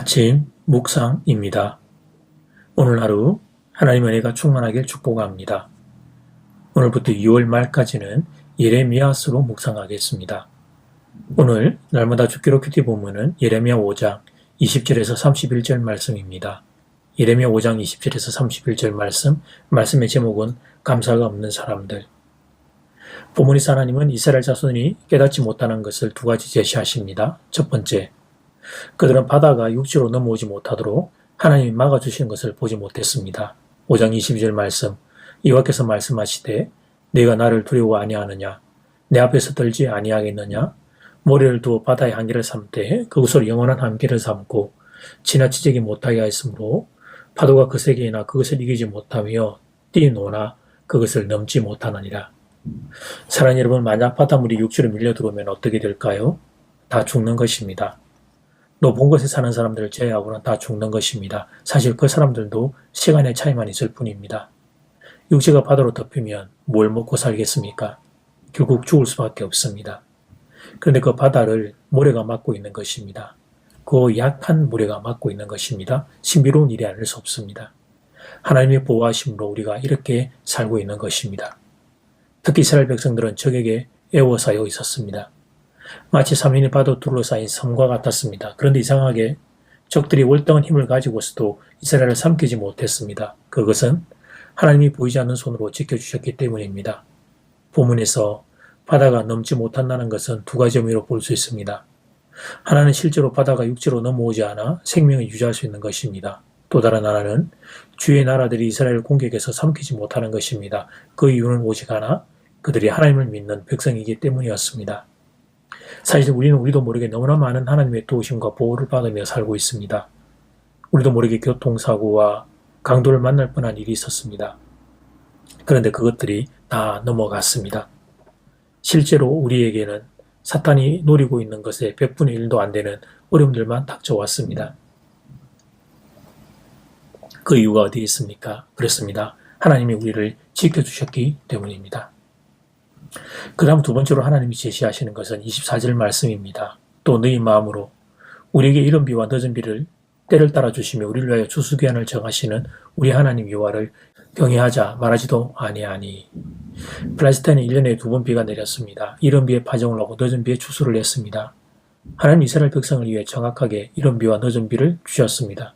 아침 묵상입니다. 오늘 하루 하나님 은혜가 충만하길 축복합니다. 오늘부터 6월 말까지는 예레미야서로 묵상하겠습니다. 오늘 날마다 주기로 큐티 본문은 예레미야 5장 20절에서 31절 말씀입니다. 예레미야 5장 20절에서 31절 말씀의 제목은 감사가 없는 사람들. 본문에서 하나님은 이스라엘 자손이 깨닫지 못하는 것을 두 가지 제시하십니다. 첫 번째, 그들은 바다가 육지로 넘어오지 못하도록 하나님이 막아주시는 것을 보지 못했습니다. 5장 22절 말씀, 여호와께서 말씀하시되 네가 나를 두려워 아니하느냐, 내 앞에서 떨지 아니하겠느냐, 모래를 두어 바다의 한계를 삼되 그것으로 영원한 한계를 삼고 지나치지 못하게 하였으므로 파도가 그 세계이나 그것을 이기지 못하며 뛰노나 그것을 넘지 못하느니라. 사랑하는 여러분, 만약 바닷물이 육지로 밀려 들어오면 어떻게 될까요? 다 죽는 것입니다. 높은 곳에 사는 사람들을 제외하고는 다 죽는 것입니다. 사실 그 사람들도 시간의 차이만 있을 뿐입니다. 육지가 바다로 덮이면 뭘 먹고 살겠습니까? 결국 죽을 수밖에 없습니다. 그런데 그 바다를 모래가 막고 있는 것입니다. 그 약한 모래가 막고 있는 것입니다. 신비로운 일이 아닐 수 없습니다. 하나님의 보호하심으로 우리가 이렇게 살고 있는 것입니다. 특히 이스라엘 백성들은 적에게 애워싸여 있었습니다. 마치 삼면이 바다로 둘러싸인 섬과 같았습니다. 그런데 이상하게 적들이 월등한 힘을 가지고서도 이스라엘을 삼키지 못했습니다. 그것은 하나님이 보이지 않는 손으로 지켜주셨기 때문입니다. 본문에서 바다가 넘지 못한다는 것은 두 가지 의미로 볼 수 있습니다. 하나는 실제로 바다가 육지로 넘어오지 않아 생명을 유지할 수 있는 것입니다. 또 다른 하나는 주의 나라들이 이스라엘을 공격해서 삼키지 못하는 것입니다. 그 이유는 오직 하나, 그들이 하나님을 믿는 백성이기 때문이었습니다. 사실 우리도 모르게 너무나 많은 하나님의 도우심과 보호를 받으며 살고 있습니다. 우리도 모르게 교통사고와 강도를 만날 뻔한 일이 있었습니다. 그런데 그것들이 다 넘어갔습니다. 실제로 우리에게는 사탄이 노리고 있는 것에 100분의 1도 안 되는 어려움들만 닥쳐왔습니다. 그 이유가 어디에 있습니까? 그렇습니다. 하나님이 우리를 지켜주셨기 때문입니다. 그 다음 두 번째로 하나님이 제시하시는 것은 24절 말씀입니다. 또 너희 마음으로 우리에게 이른 비와 늦은 비를 때를 따라 주시며 우리를 위하여 추수기한을 정하시는 우리 하나님 여호와를 경외하자 말하지도 아니하니. 팔레스타인에 1년에 2번 비가 내렸습니다. 이른 비에 파종을 하고 늦은 비에 추수를 했습니다. 하나님 이스라엘 백성을 위해 정확하게 이른 비와 늦은 비를 주셨습니다.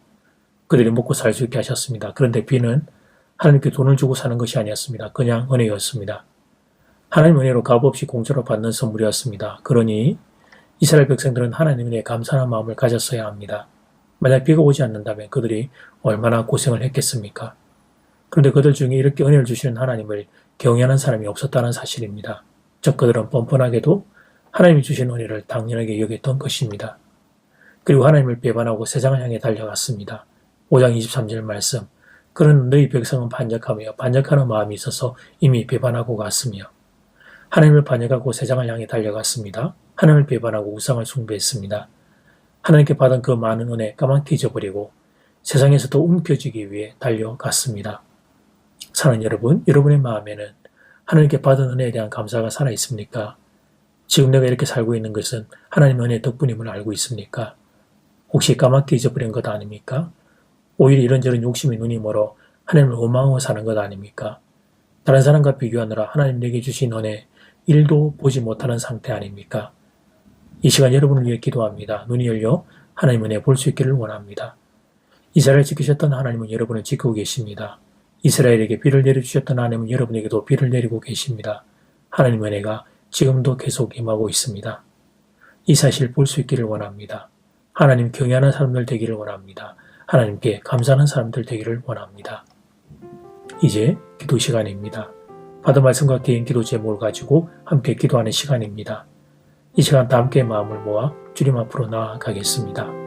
그들이 먹고 살 수 있게 하셨습니다. 그런데 비는 하나님께 돈을 주고 사는 것이 아니었습니다. 그냥 은혜였습니다. 하나님 은혜로 값없이 공짜로 받는 선물이었습니다. 그러니 이스라엘 백성들은 하나님 은혜에 감사하는 마음을 가졌어야 합니다. 만약 비가 오지 않는다면 그들이 얼마나 고생을 했겠습니까? 그런데 그들 중에 이렇게 은혜를 주시는 하나님을 경외하는 사람이 없었다는 사실입니다. 즉 그들은 뻔뻔하게도 하나님이 주신 은혜를 당연하게 여겼던 것입니다. 그리고 하나님을 배반하고 세상을 향해 달려갔습니다. 5장 23절 말씀, 그는 너희 백성은 반역하며 반역하는 마음이 있어서 이미 배반하고 갔으며. 하나님을 반역하고 세상을 향해 달려갔습니다. 하나님을 배반하고 우상을 숭배했습니다. 하나님께 받은 그 많은 은혜 까맣게 잊어버리고 세상에서도 움켜쥐기 위해 달려갔습니다. 사랑하는 여러분, 여러분의 마음에는 하나님께 받은 은혜에 대한 감사가 살아있습니까? 지금 내가 이렇게 살고 있는 것은 하나님의 은혜 덕분임을 알고 있습니까? 혹시 까맣게 잊어버린 것 아닙니까? 오히려 이런저런 욕심에 눈이 멀어 하나님을 원망하고 사는 것 아닙니까? 다른 사람과 비교하느라 하나님 내게 주신 은혜 1도 보지 못하는 상태 아닙니까? 이 시간 여러분을 위해 기도합니다. 눈이 열려 하나님 은혜 볼 수 있기를 원합니다. 이스라엘 지키셨던 하나님은 여러분을 지키고 계십니다. 이스라엘에게 비를 내려주셨던 하나님은 여러분에게도 비를 내리고 계십니다. 하나님 은혜가 지금도 계속 임하고 있습니다. 이 사실 볼 수 있기를 원합니다. 하나님 경외하는 사람들 되기를 원합니다. 하나님께 감사하는 사람들 되기를 원합니다. 이제 기도 시간입니다. 받은 말씀과 개인 기도 제목을 가지고 함께 기도하는 시간입니다. 이 시간 다 함께 마음을 모아 주님 앞으로 나아가겠습니다.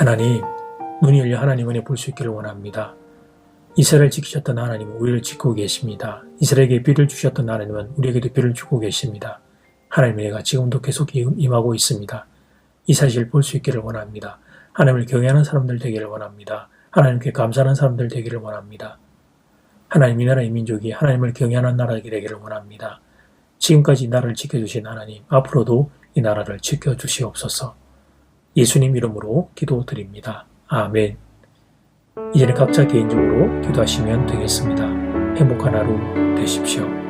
하나님, 눈이 열려 하나님 은혜 볼 수 있기를 원합니다. 이스라엘 지키셨던 하나님은 우리를 지키고 계십니다. 이스라엘에게 비를 주셨던 하나님은 우리에게도 비를 주고 계십니다. 하나님의 은혜가 지금도 계속 임하고 있습니다. 이 사실을 볼 수 있기를 원합니다. 하나님을 경외하는 사람들 되기를 원합니다. 하나님께 감사하는 사람들 되기를 원합니다. 하나님, 이 나라의 민족이 하나님을 경외하는 나라가 되기를 원합니다. 지금까지 이 나라를 지켜주신 하나님, 앞으로도 이 나라를 지켜주시옵소서. 예수님 이름으로 기도드립니다. 아멘. 이제는 각자 개인적으로 기도하시면 되겠습니다. 행복한 하루 되십시오.